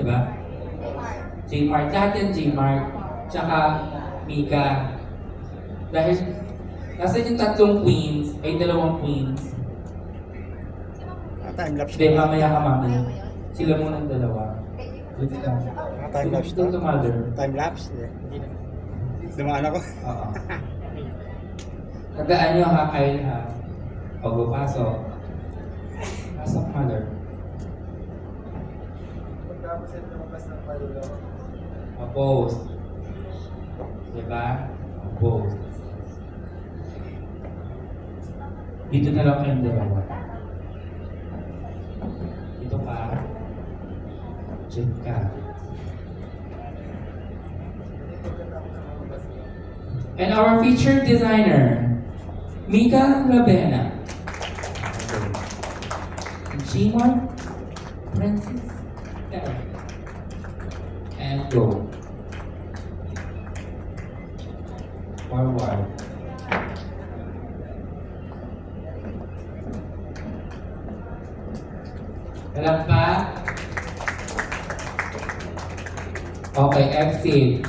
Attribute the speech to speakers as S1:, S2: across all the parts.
S1: ba? J-Mart. Lahat yan J-Mart. Tsaka Mika. Dahil nasa yung tatlong queens, ay dalawang queens.
S2: Time-lapse
S1: Hindi, mamaya ka mami. Sila muna ang dalawa. Dito ka.
S2: Time-lapse
S1: Dito to mother.
S2: Time-lapse? Yeah. Dumaan ako.
S1: Oo. Tandaan nyo ha, Kyle ha. Pagpapasok. Pasok mother.
S3: Pagkapos yung lumabas ng palulo.
S1: Oppose. Diba? Oppose. Dito na lang kayong dalawa. Dito ka. Diyan ka. And our featured designer, Mika Rabena. G1, Francis, Eric. And go. Forward. Palakpak. Okay, exit.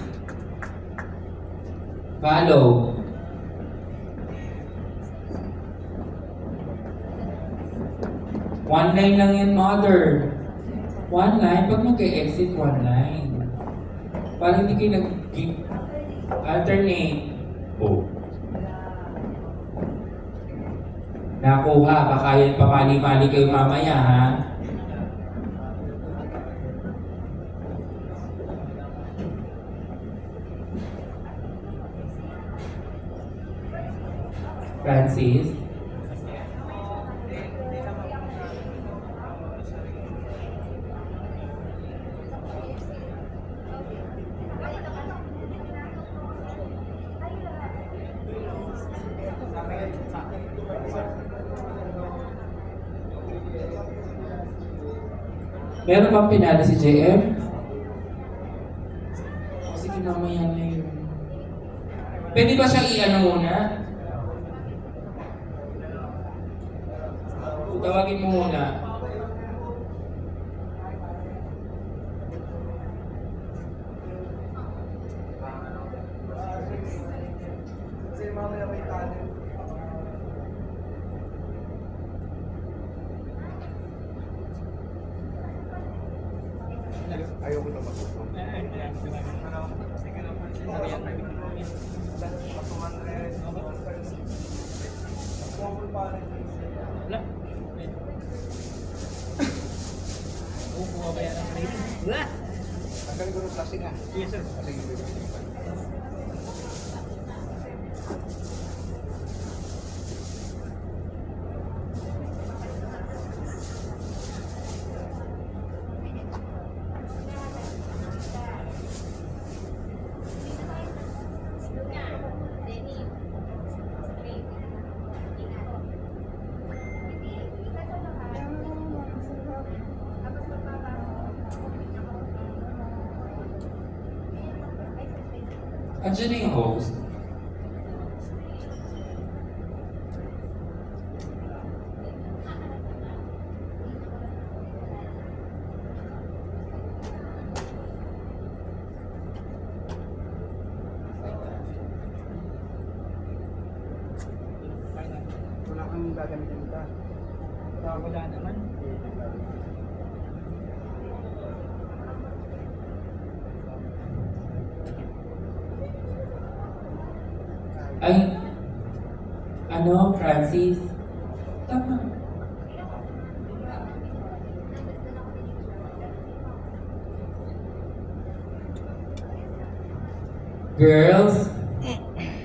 S1: Follow. One line lang yan, mother. One line. Pag mag-exit, one line. Para hindi kayo alternate. Oh. Nakuha. Baka yan pamali-mali kayo mamaya, ha? Francis. Meron bang pinala si JM? O sige, mamaya na yun. Pwede ba siyang i-ano muna? Tawagin mo muna.
S3: Kasi mamaya may talent.
S2: Ayoko na mag-usap. Tanggalin ko ng plastic ah. Yes sir. Kasi
S1: Andiyan na yung host.
S2: wala kang gagamitin ka.
S3: Wala naman.
S1: Ay, ano, Francis? Tama. Girls,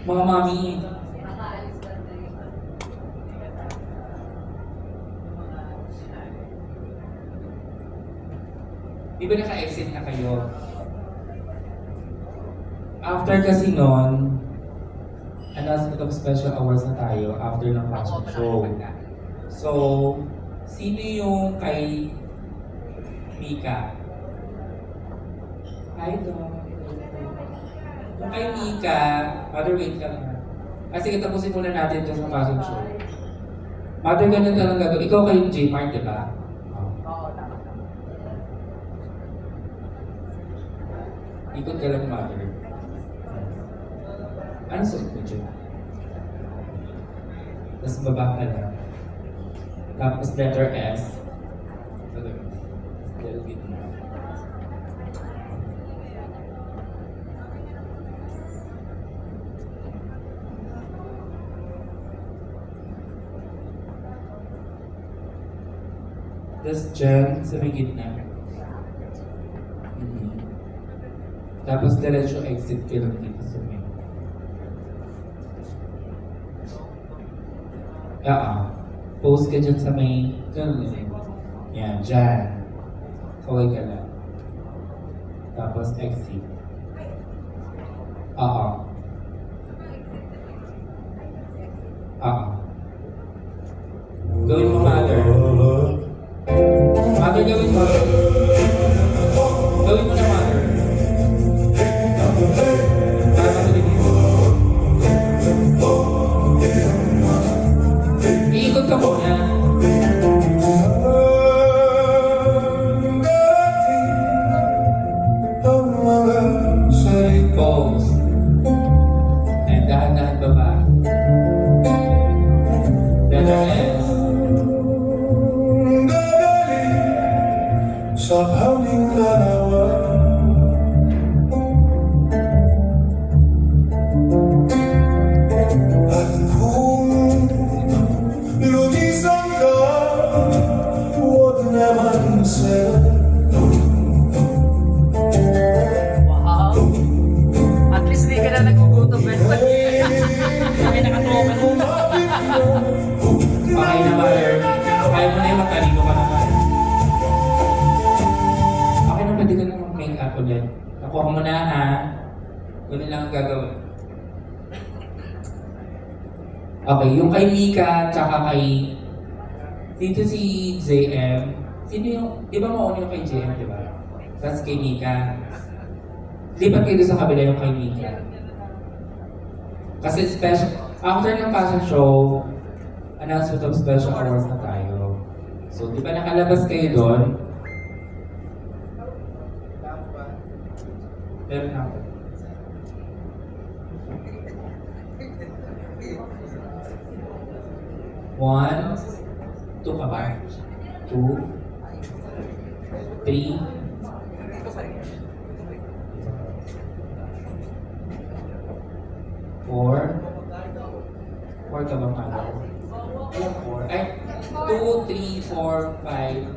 S1: mga mami, di ba naka-exit na kayo? After kasi nun, announcement of special awards na tayo after ng fashion show. So, sino yung kay Mika? Hi, Dom. Yung kay Mika, mother, wait lang ha. Sige, tapusin muna natin ito sa fashion show. Mother, ganun lang gagawin. Ikaw kay J-Mart, di ba?
S3: Oo, tama.
S1: Ikot ka lang, mother. Ano suot mo dyan? Tapos baba ka lang. Tapos letter S. Little bit more. Tapos dyan, sa may gitna. Tapos diretso exit ka lang dito sa may. Post ka dyan sa may, ganun din. Yan, dyan. Kaway ka lang. Tapos exit. Gawin mo, mother. Mother, gawin mo. Gawin mo na, mother. Para matuligin. Iikot ka muna. Pose. And dahan-dahan baba. Letter S.
S4: Sa hanging larawan at kung lumisan ka, huwag naman sa'yo.
S5: Wow. At least di ka na nagugutom. Kami nakatoka.
S1: Okay na, mother. Kaya mo na yung magkaligo ka naman. Okay na, pwede ka na mag-make up ulit. Nakuha mo na, ha? Ganun lang ang gagawin. Okay, yung kay Mika, tsaka kay... Dito si JM. Sino yung... Di ba mauna yung kay JM, di ba? Tapos kay Mika. Lipat kayo doon sa kabila yung kay Mika. Kasi special... After ng fashion show, announcement of special awards na tayo. So, di ba nakalabas kayo doon? Pero na ako. One, two ka ba? 2, 3, 4 ka ba pala? 4. Ay, 2, 3, 4, 5,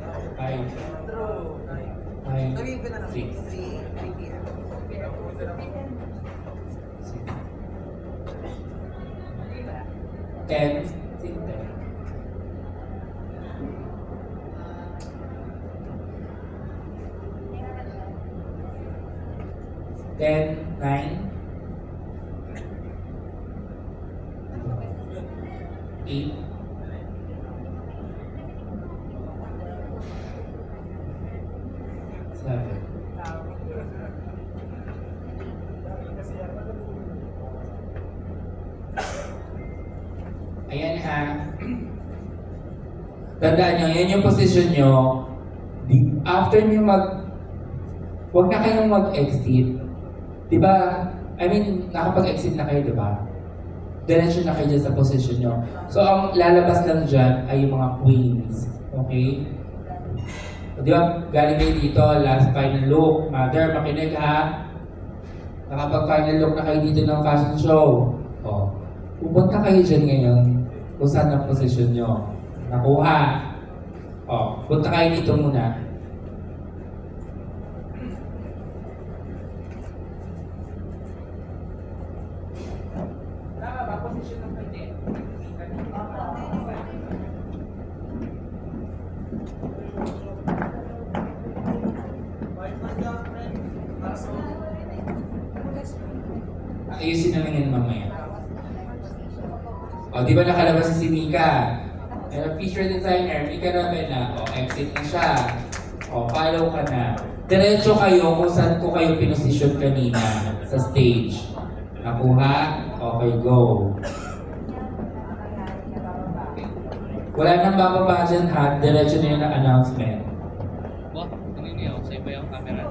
S1: 10. 10, 9, 8, 7. Ayan, ha. Tandaan nyo, yan yung position nyo. After nyo huwag na kayong mag-exit. Diba? I mean, nakapag-exit na kayo, diba? Diretso na kayo dyan sa position nyo. So, ang lalabas lang dyan ay yung mga queens. Okay? Di ba, galing kayo dito, last final look. Mother, makinig, ha? Nakapag-final look na kayo dito ng fashion show. O, pupunta kayo dyan ngayon kung saan ang position nyo. Nakuha. O, punta kayo dito muna. Tama ba? Position ng pwede. Ayusin na lang yan mamaya. O, di ba nakalabas si Mika? And feature designer, Mika Ravena. O, exit na siya. O, follow ka na. Diretso kayo kung saan ko kayo pinosisyon kanina sa stage. Nakuha? Okay, go. Wala nang bababa dyan, ha? Diretso na yun ang announcement.
S5: Wah, kanina yun. Sa iba yung camera.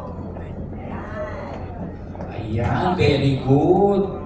S1: Yan, very good.